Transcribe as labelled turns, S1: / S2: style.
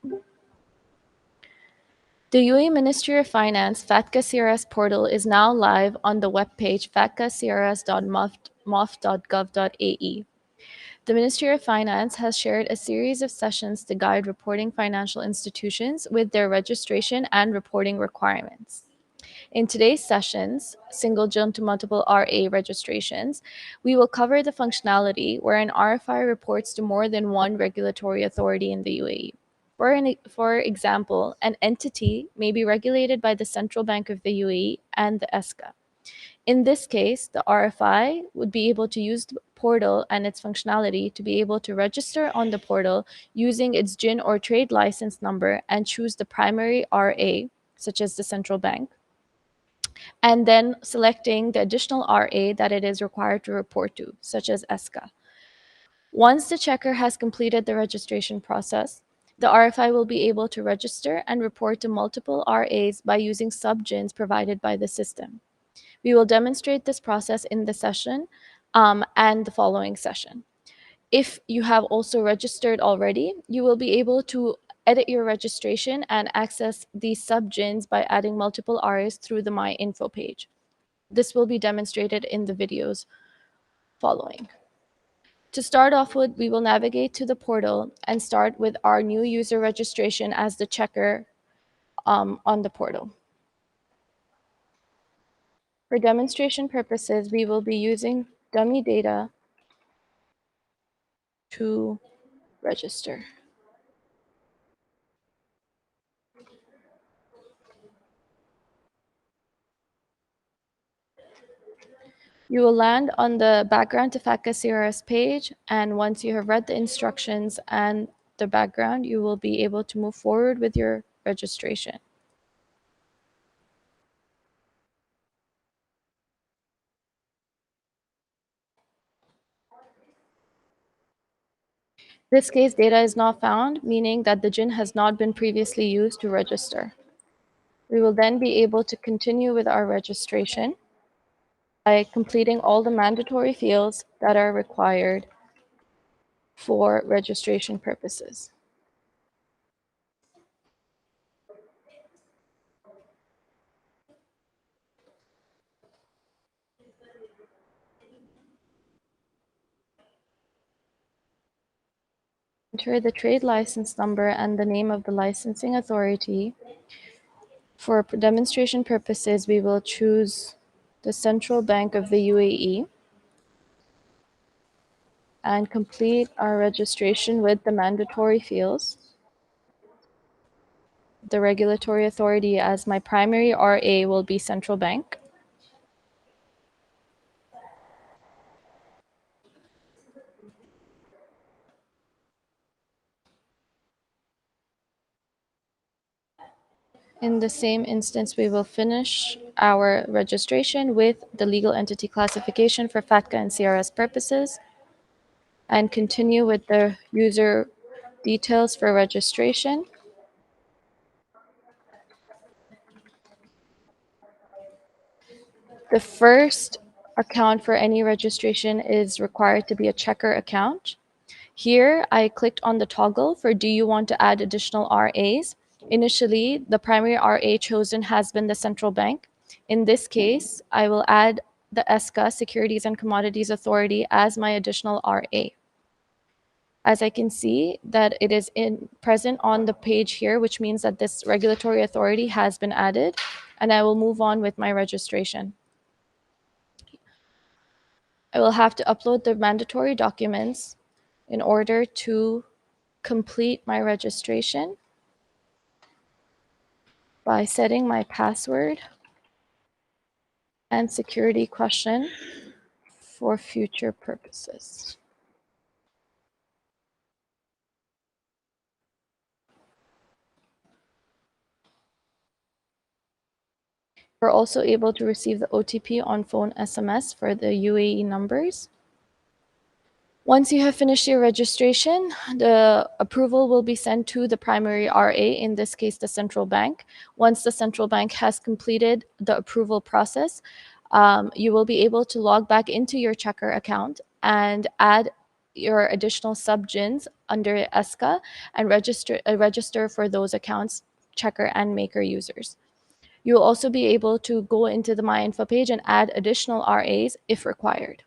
S1: The UAE Ministry of Finance FATCA CRS portal is now live on the webpage fatcacrs.mof.gov.ae. The Ministry of Finance has shared a series of sessions to guide reporting financial institutions with their registration and reporting requirements. In today's sessions, single GIIN to multiple RA registrations, we will cover the functionality where an RFI reports to more than one regulatory authority in the UAE. For example, an entity may be regulated by the Central Bank of the UAE and the ESCA. In this case, the RFI would be able to use the portal and its functionality to be able to register on the portal using its GIIN or trade license number and choose the primary RA, such as the central bank, and then selecting the additional RA that it is required to report to, such as ESCA. Once the checker has completed the registration process, the RFI will be able to register and report to multiple RAs by using sub-GIINs provided by the system. We will demonstrate this process in the session and the following session. If you have also registered already, you will be able to edit your registration and access these sub-GIINs by adding multiple RAs through the My Info page. This will be demonstrated in the videos following. To start off with, we will navigate to the portal and start with our new user registration as the checker on the portal. For demonstration purposes, we will be using dummy data to register. You will land on the background to FATCA CRS page, and once you have read the instructions and the background, you will be able to move forward with your registration. In this case, data is not found, meaning that the GIIN has not been previously used to register. We will then be able to continue with our registration by completing all the mandatory fields that are required for registration purposes. Enter the trade license number and the name of the licensing authority. For demonstration purposes, we will choose the Central Bank of the UAE and complete our registration with the mandatory fields. The regulatory authority as my primary RA will be Central Bank. In the same instance, we will finish our registration with the legal entity classification for FATCA and CRS purposes and continue with the user details for registration. The first account for any registration is required to be a checker account. Here, I clicked on the toggle for do you want to add additional RAs? Initially, the primary RA chosen has been the central bank. In this case, I will add the ESCA, Securities and Commodities Authority, as my additional RA. As I can see that it is present on the page here, which means that this regulatory authority has been added, and I will move on with my registration. I will have to upload the mandatory documents in order to complete my registration by setting my password and security question for future purposes. You're also able to receive the OTP on phone SMS for the UAE numbers. Once you have finished your registration, the approval will be sent to the primary RA, in this case, the central bank. Once the central bank has completed the approval process, you will be able to log back into your checker account and add your additional sub-GIINs under ESCA and register for those accounts, checker and maker users. You'll also be able to go into the My Info page and add additional RAs if required.